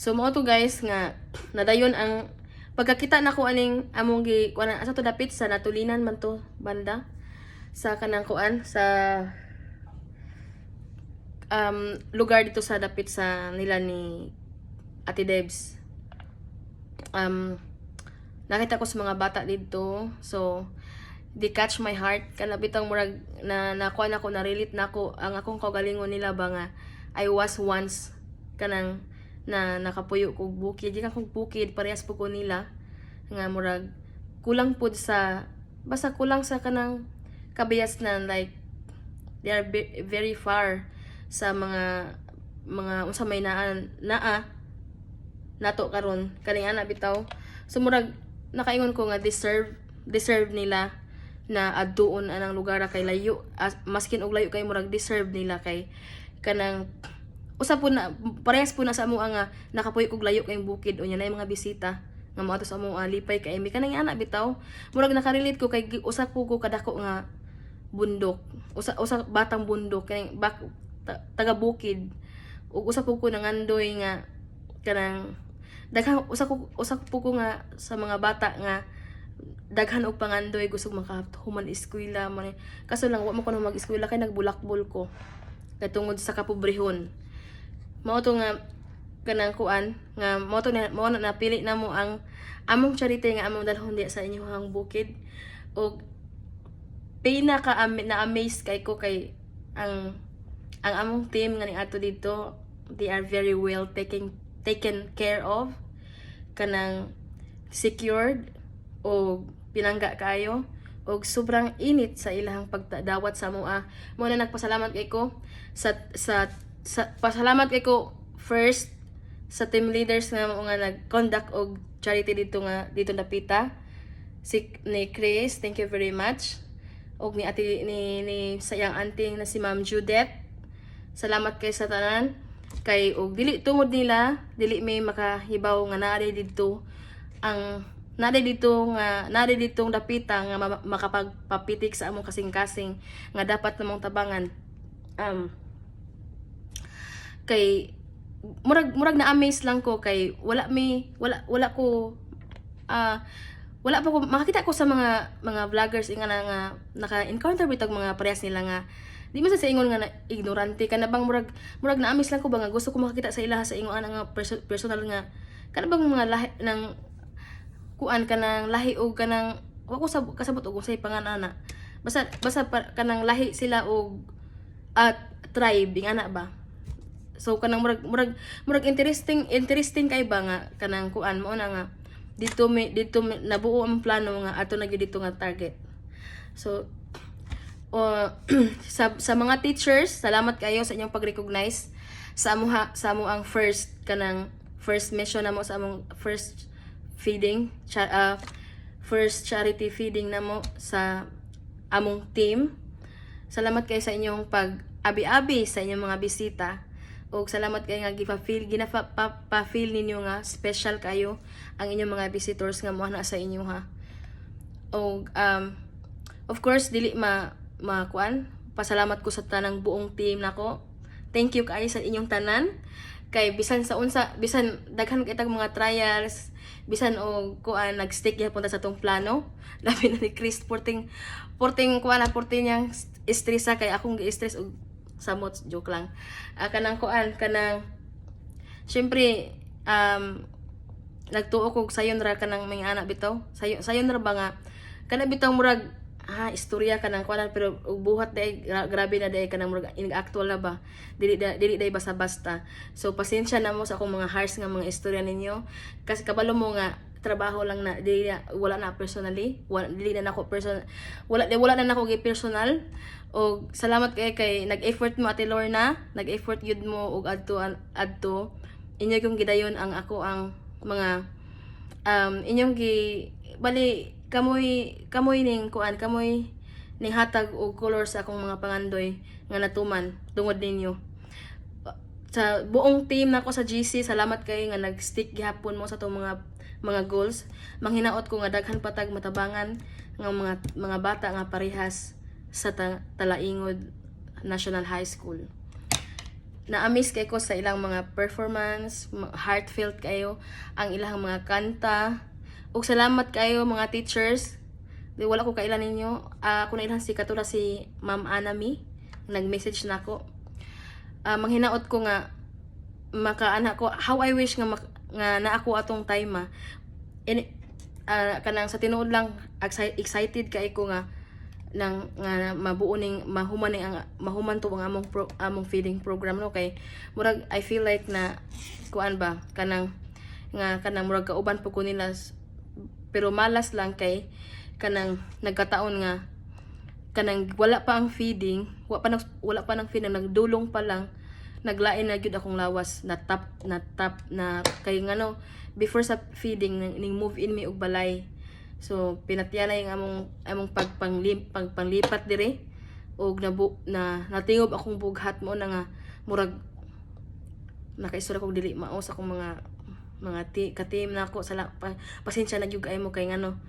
So mao to guys nga nadayon ang pagkakita nako aning among gi kuan asa to dapit sa natulinan man to banda sa kanang kuan sa lugar dito sa dapit sa nila ni Ate Debs. Nakita ko sa mga bata dito. So they catch my heart kana bitang murag na nakuan ako na relate nako ang akong kaugalingon nila ba nga I was once kanang na nakapuyo kog bukid di kog bukid parehas po ko nila nga murag kulang pud sa basta kulang sa kanang kabayas na like they are very far sa mga unsa may naa nato karon kaning ana bitaw. So murag nakaingon ko nga deserve nila na adtuon anang lugar kay layo maskin og layo kay murag deserve nila kay kanang usa po na parehas po na sa amo nga nakapuyo kog layo kay bukid unya na mga bisita nga moadto sa amo lipay kay mi kanang ana bitaw murag nakarelate ko kay usa po ko kadako nga bundok usa batang bundok kay taga bukid ug usa po ko nangandoy nga kanang daghang usa po ko nga sa mga bata nga daghan og pangandoy gusto makahuman eskwela man kaso lang wa mo kuno mag-eskwela kay nagbulakbol ko kay tungod sa kapobrehon. Mao to nga kanang kuan nga mao to na napili na mo ang among charity nga among dalhon diya sa inyong bukid og pinaka na amaze kay ko kay ang among team nga ni ato dito they are very well taken care of kanang secured o pinangga kayo og sobrang init sa ilahang pagdawat sa moa mo na nagpasalamat kay ko sa pasalamat kay ko first sa team leaders nga mo nga nag-conduct og charity dito napita ni Chris, thank you very much, og ni ate ni sayang auntie na si Ma'am Judith, salamat kay sa tanan kay og dili tungod nila dili may makahibaw nga naari dito ang naari ditong dapita nga makapagpapitik sa among kasing-kasing nga dapat namong tabangan. Kay murag na amaze lang ko kay wala ko makakita ko sa mga vloggers nga naka-encounter bitag mga parehas nila nga di man sa ingon nga na ignorante kana bang murag na amaze lang ko ba nga gusto ko makakita sa ilaha sa ingon nga personal nga kana bang mga lahi ng kuan kanang lahi og kanang wa ko kasabot og unsay panganana basta kanang lahi sila og tribe ingana ba. So kanang murag interesting kay ba nga kanang kuan mo na nga dito nabuo ang plano nga ato na gyud dito nga target. So sa mga teachers, salamat kayo sa inyong pag-recognize sa amo ang first mission namo sa among first charity feeding namo sa among team. Salamat kayo sa inyong pag-abi-abi sa inyong mga bisita. Og salamat kayo nga gina-feel ninyo nga special kayo ang inyong mga visitors nga moana sa inyo ha. Og of course dili makuan pasalamat ko sa tanang buong team nako. Thank you kayo sa inyong tanan kay bisan daghan kitag mga trials bisan og kuan nag-stick gyapon ta sa tong plano labi na ni Chris porting niyang stress kay akong gi-stress og samot joke lang. Kanang kuan kanang syempre nagtuo kog sayon ra kanang mga anak bitaw sayon ra ba nga kana bitaw murag istorya kanang kuan pero buhat day grabe na day kanang murag actual na ba dili day basta-basta. So pasensya na mo sa akong mga harsh nga mga istorya ninyo kasi kabalo mo nga trabaho lang na wala na personally wala na nako personal. Og salamat kay nag-effort mo Ate Lorna, nag-effort yun mo og adto inyo kong gidayon ang ako ang mga inyong bali kamoy ning kuan kamoy ning hatag og color sa akong mga pangandoy nga natuman tungod ninyo. Sa buong team nako sa GC, salamat kay nga nag-stick gihapon mo sa tong mga goals. Manghinaot ko nga daghan patag matabangan nga mga bata nga parehas sa Talaingod National High School. na-amaze kay ko sa ilang mga performance, heartfelt kayo ang ilang mga kanta. Ug salamat kayo mga teachers. Di wala ko kailan ninyo. Ako na ilang si katula si Ma'am Anami nag-message na ako. Manghinaot ko nga makaana ko how I wish nga nga na ako atong time kanang sa tinuod lang excited kay ko nga nang nga mabuo ning mahuman to ang among feeding program no kay murag I feel like na kuan ba kanang murag kauban po ko nila pero malas lang kay kanang nagkataon nga kanang wala pa ang feeding wala pa nang feeding nagdulong pa lang naglain na gyud akong lawas na tap na kay ngano before sa feeding ning move in mi og balay. So pinatyanay ang among pagpanglipat dire og natingob akong bughat mo na nga murag nakaisura kog dili mao sa akong mga ka-team nako pasensya na gyud kay mo kay ngano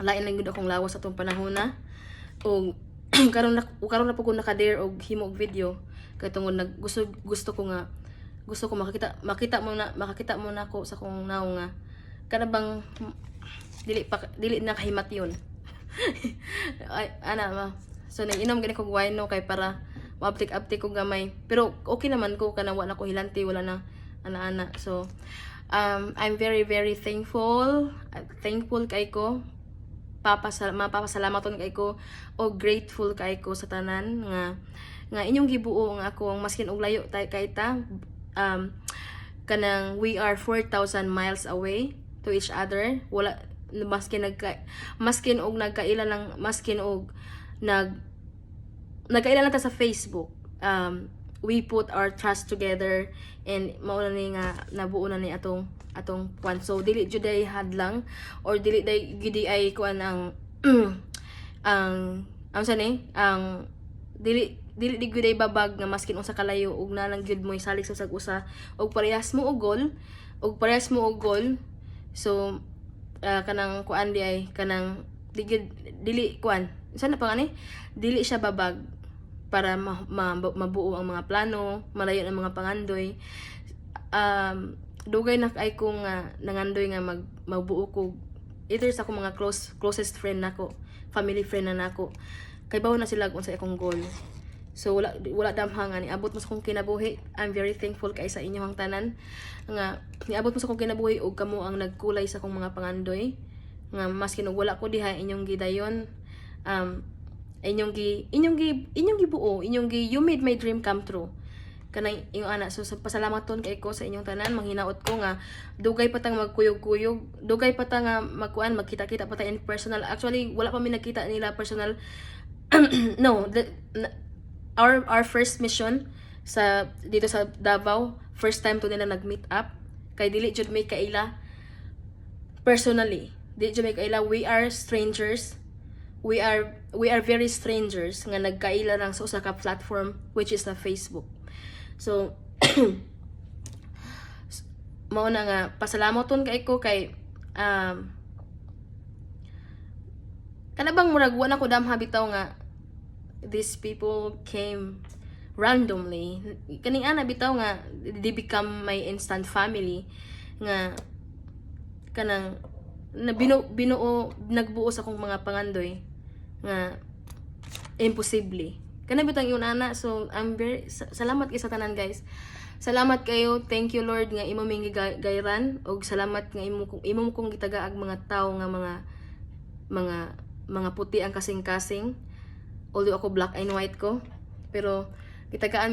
lain lang gyud akong lawas atong panahon na og karon na po ko naka-dare og himo og video kay tungod gusto ko makita mo na ako sa kong naw nga kana bang dili na kahimat yun. Ay so nag-inom gani kog wine no kay para maaptik ko gamay pero okay naman ko kana wala ko hilanti wala na ana so I'm very very thankful kay ko mapapasalamaton kay ko o grateful kay ko sa tanan nga inyong gibuo nga ako maskin og layo kay ta kanang we are 4,000 miles away to each other wala maskin og nagkaila lang maskin og nagkaila lang ta sa Facebook we put our trust together and mao na ni nga nabuo na ni atong kwan so dili jud ay hadlang or dili day gidi ay kuan ang sa ni ang dili di gud ay babag nga maskin unsa kalayo ug na lang gyud mo isalig sa usa og parehas mo og goal so kanang kuan di ay kanang dili kuan sana pa ani dili siya babag para mabuo ang mga plano malayo ang mga pangandoy dugay na ay kung nangandoy nga magbuo ko either sa akong mga closest friend nako family friend na nako kay bawo na sila kung sa akong goal so wala damhang ani abot mo sa akong kinabuhi. I'm very thankful kay sa inyong tanan nga niabot mo sa akong kinabuhi ug kamo ang nagkulay sa akong mga pangandoy nga maskin og wala ko diha inyong gidayon inyong gibuo you made my dream come true kanang yung ana so pasalamaton kay ko sa inyong tanan manghinaot ko nga dugay pa tang magkuyog-kuyog dugay pa ta nga magkita-kita pa ta in personal actually wala pa mi nagkita nila personal no our first mission sa dito sa Davao first time to nila nag-meet up kay dili jud may kaila personally dili jud may kaila we are strangers we are very strangers nga nagkaila lang sa usa ka platform which is the Facebook. So mao na nga pasalamoton kay ko kay kanabang murag wala ko damha bitaw nga these people came randomly kaning ana bitaw nga they become my instant family nga kanang nagbuo sa akong mga pangandoy nga imposible kana bitang yun ana so I'm very salamat kay sa tanan guys salamat kayo thank you Lord nga imo ming gayran og salamat nga imo kong gitagaag mga tawo nga mga puti ang kasing-kasing although ako black and white ko pero gitagaan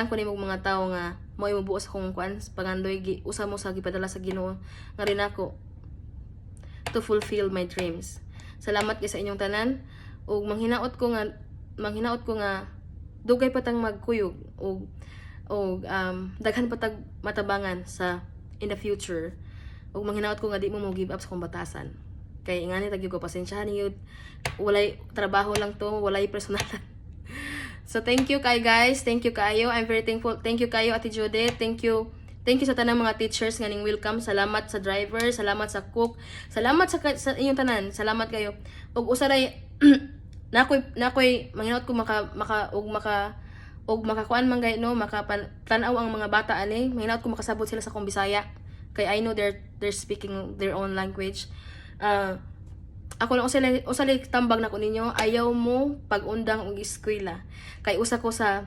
ko nimo mga tawo nga mo imo buo sa kong kuan pangandoy usa mo sa gipadala sa Ginoo nga rin ako to fulfill my dreams. Salamat kay sa inyong tanan ug manghinaot ko nga dugay pa tang magkuyog ug daghan pa tag matabangan sa in the future ug manghinaot ko nga di mo give up sa kong batasan kay ngani tag ko pasensyahan niyo walay trabaho lang to walay personalan. So thank you kay guys thank you kayo I'm very thankful thank you kayo Ate Jode thank you sa tanang mga teachers nga ning welcome. Salamat sa driver, salamat sa cook, salamat sa inyong tanan. Salamat kayo. Ug usaray nakoy manghinaot ko og makakuan man gay no makapanaw ang mga bata ani mahinaot ko makasabot sila sa kong Bisaya kay I know they're speaking their own language. Ako lang usa tambag na ko ninyo, ayaw mo pag-undang og eskwela kay usa ko sa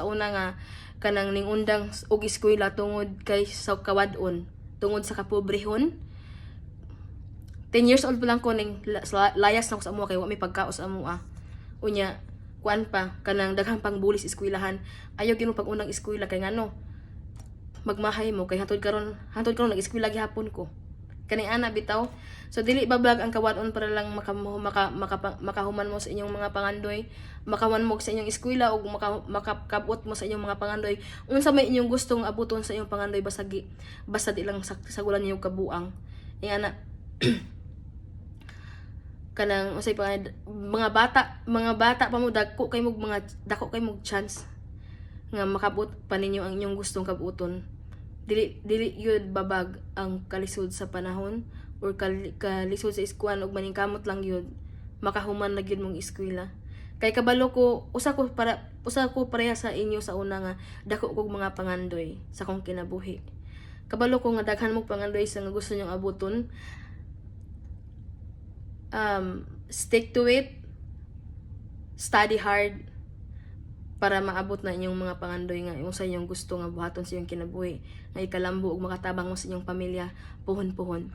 una nga kanang ningundang og eskwela tungod kay sa kawadon, tungod sa kapobrehon. 10 years old pa lang ko ning layas na ko sa amo kay wa may pagkaos amo unya kuan pa kanang daghang pang bulis eskwelahan, ayaw gyud mo pag-unang eskwela kay ngano magmahay mo kay hantod karon nag-eskwela gihapon ko kani ana bitaw. So dili bablag ang kawadon para lang makahuman mo sa inyong mga pangandoy, makawan mo sa inyong eskwela ug makakabot mo sa inyong mga pangandoy unsa may inyong gustong abuton sa inyong pangandoy basta di lang sagulan niyo kabuang ana. Kanang usay pa mga bata pa mo dako kay mo chance nga makabot pa ninyo ang inyong gustong kabuton. Dili yun babag ang kalisod sa panahon or kalisod sa eskwelahan ug maningkamot lang yun makahuman na gyud mong eskwela. Kay kabalo ko usa ko pareha sa inyo sa una nga dako kog mga pangandoy sa kong kinabuhi. Kabalo ko nga daghan mong pangandoy sa nga gusto nyong abuton. Stick to it, study hard para maabot na inyong mga pangandoy nga yung sa inyong gusto nga buhaton sa inyong kinabuhi nga ikalambo ug makatabang mo sa inyong pamilya puhon-puhon.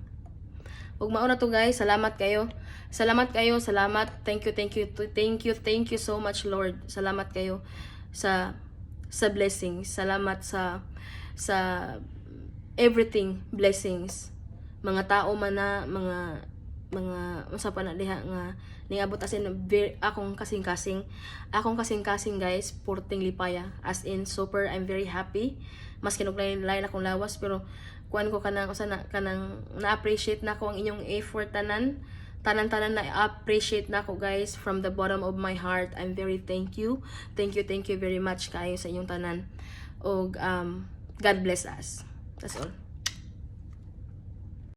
Ug mao na to guys, salamat kayo, thank you so much Lord, salamat kayo sa blessings, salamat sa everything, blessings, mga tao man na mga unsa pa na diha nga niabot as in akong kasing-kasing guys, purting lipaya as in super. I'm very happy maski lain akong lawas pero kuan ko kanang na-appreciate na ko ang inyong effort tanan na appreciate na ko guys from the bottom of my heart. I'm very thank you very much kayo sa inyong tanan og God bless us. That's all.